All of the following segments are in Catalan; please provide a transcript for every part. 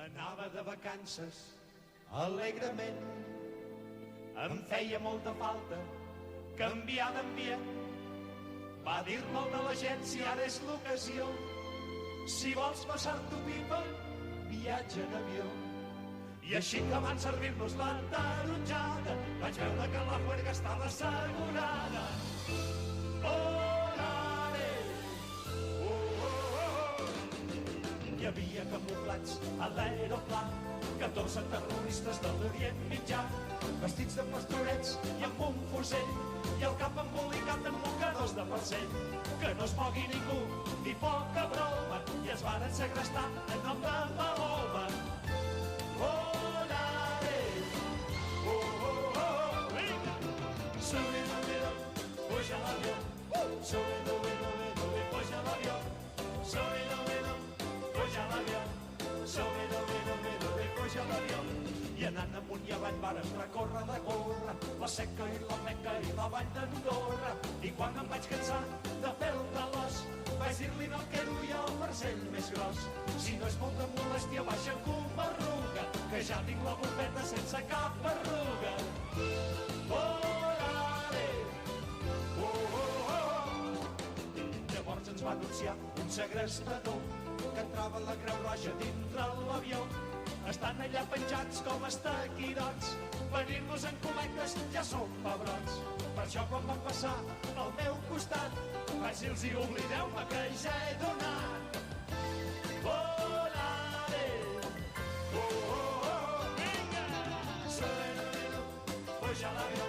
Anava de vacances alegrement, em feia molta falta canviar d'ambient. Va dir-me el de l'agència, ara és l'ocasió, si vols passar-t'ho pipa, viatge en avió. I així que van servir-nos la taronjada, vaig veure que la juerga estava assegurada. Hi havia camuflats a l'aeropla 14 terroristes de l'Orient Mitjà, vestits de pastorets i amb un fusell, i el cap embolicat amb mocadors de parcell. Que no es mogui ningú, ni poca broma, i es varen segrestar en nom de Mahoma. Puja l'avió, puja l'avió, puja l'avió, puja l'avió. I anant amunt i avall vàrem recórrer de gorra la Seca i la Meca i la vall d'Andorra. I quan em vaig cansar de fer el talòs, vaig dir-li no quedo jo el marcell més gros. Si no és molta molèstia, baixa com arruga, que ja tinc la bufeta sense cap arruga. Llavors ens va anunciar un segrestador que entrava la Creu Roja dintre l'avió. Estan allà penjats com estaquirots, venir-nos en colectes ja som pebrots. Per això quan van passar al meu costat vaig dir-los i oblideu-me que ja he donat. Volare, vinga! Puja l'avió,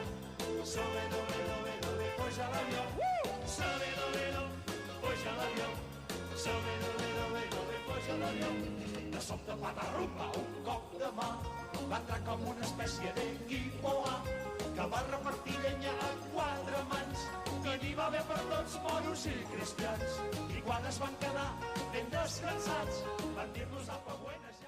puja l'avió, puja l'avió, puja l'avió. De sobte patarrumba, un cop de mà, va entrar com una espècie d'equipo A, que va repartir llenya a 4 mans, que n'hi va haver per tots moros i cristians. I quan es van quedar ben descansats, van dir-nos apa buenas.